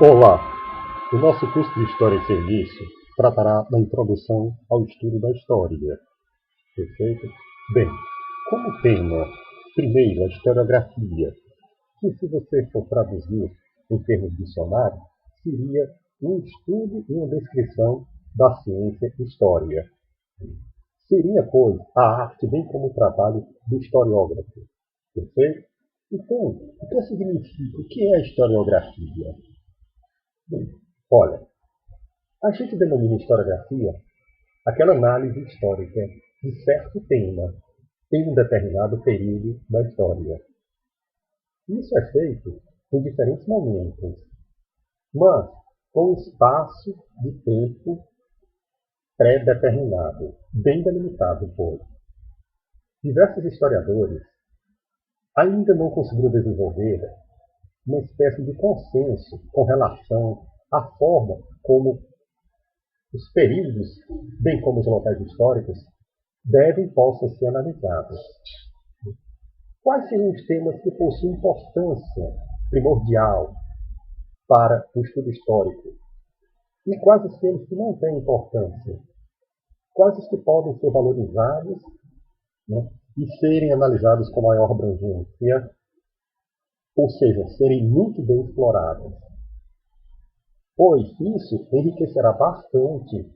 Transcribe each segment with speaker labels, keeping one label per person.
Speaker 1: Olá! O nosso curso de História em Serviço tratará da introdução ao estudo da história. Perfeito? Bem, como tema, primeiro, a historiografia, que se você for traduzir em termos de dicionário, seria um estudo e uma descrição da ciência história. Seria, pois, a arte bem como o trabalho do historiógrafo. Perfeito? Então, o que significa? O que é a historiografia? Bem, olha, a gente denomina historiografia aquela análise histórica de certo tema em um determinado período da história. Isso é feito em diferentes momentos, mas com um espaço de tempo pré-determinado, bem delimitado, pois. Diversos historiadores ainda não conseguiram desenvolver uma espécie de consenso com relação à forma como os períodos, bem como os locais históricos, possam ser analisados. Quais seriam os temas que possuem importância primordial para o estudo histórico? E quais os temas que não têm importância? Quais os que podem ser valorizados, né, e serem analisados com maior abrangência, ou seja, serem muito bem explorados? Pois isso enriquecerá bastante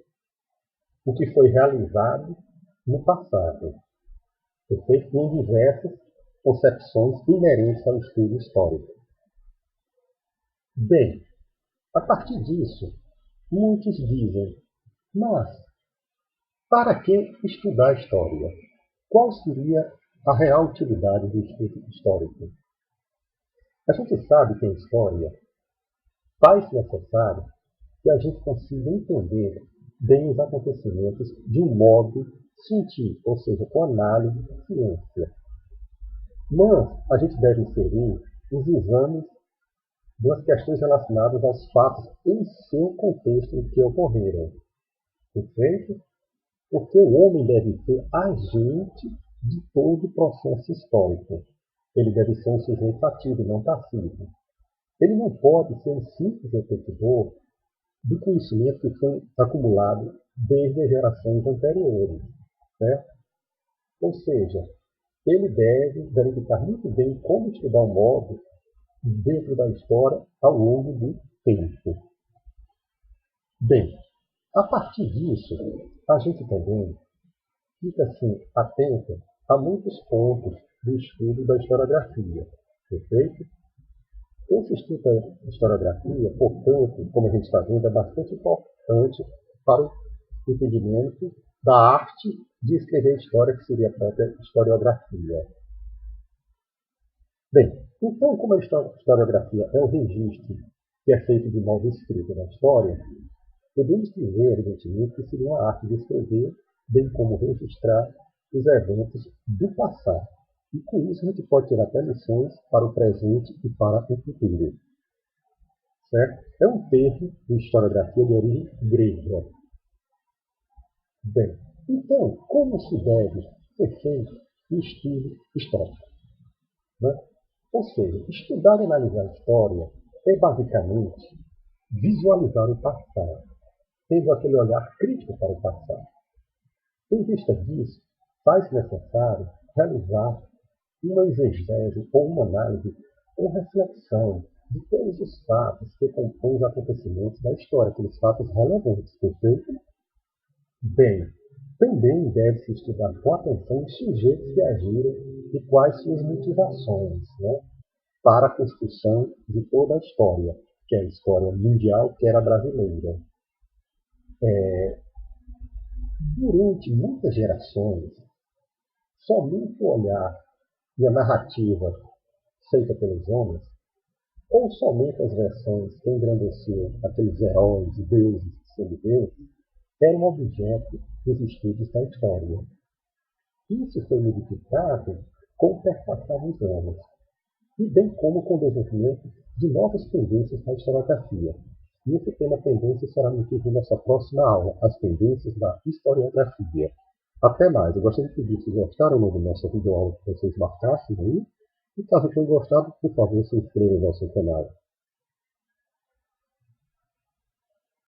Speaker 1: o que foi realizado no passado, perfeito? Em diversas concepções inerentes ao estudo histórico. Bem, a partir disso, muitos dizem, mas para que estudar história? Qual seria a real utilidade do estudo histórico? A gente sabe que em história faz necessário que a gente consiga entender bem os acontecimentos de um modo científico, ou seja, com análise de ciência. Mas a gente deve inserir os exames das questões relacionadas aos fatos em seu contexto em que ocorreram. Perfeito? Porque o homem deve ser agente de todo o processo histórico. Ele deve ser um sujeito ativo, não passivo. Ele não pode ser um simples repetidor do conhecimento que foi acumulado desde as gerações anteriores. Certo? Ou seja, ele deve verificar muito bem como estudar o modo dentro da história ao longo do tempo. Bem, a partir disso, a gente também fica assim, atento a muitos pontos do estudo da historiografia. Perfeito? Esse estudo da historiografia, portanto, como a gente está vendo, é bastante importante para o entendimento da arte de escrever história, que seria a própria historiografia. Bem, então, como a historiografia é um registro que é feito de modo escrito na história, podemos dizer, evidentemente, que seria uma arte de escrever, bem como registrar os eventos do passado. E com isso a gente pode tirar até lições para o presente e para o futuro. Certo? É um termo de historiografia de origem grega. Bem, então, como se deve ser feito o estudo histórico? Né? Ou seja, estudar e analisar a história é basicamente visualizar o passado, tendo aquele olhar crítico para o passado. Em vista disso, faz necessário realizar uma exegese ou uma análise ou reflexão de todos os fatos que compõem os acontecimentos da história, aqueles fatos relevantes, perfeito? Bem, também deve-se estudar com atenção os sujeitos que agiram e quais suas motivações, né, para a construção de toda a história, quer a história mundial, quer a brasileira. Durante muitas gerações, somente o olhar e a narrativa feita pelos homens, ou somente as versões que engrandeciam aqueles heróis, deuses e semideuses, eram objeto dos estudos da história. Isso foi modificado com o perpassar dos anos, e bem como com o desenvolvimento de novas tendências na historiografia. E esse tema tendência será motivo da nossa próxima aula, as tendências da historiografia. Até mais. Eu gostaria de pedir, se gostaram do nosso vídeo aula, que vocês marcassem aí. E caso tenham gostado, por favor, se inscrevam no nosso canal.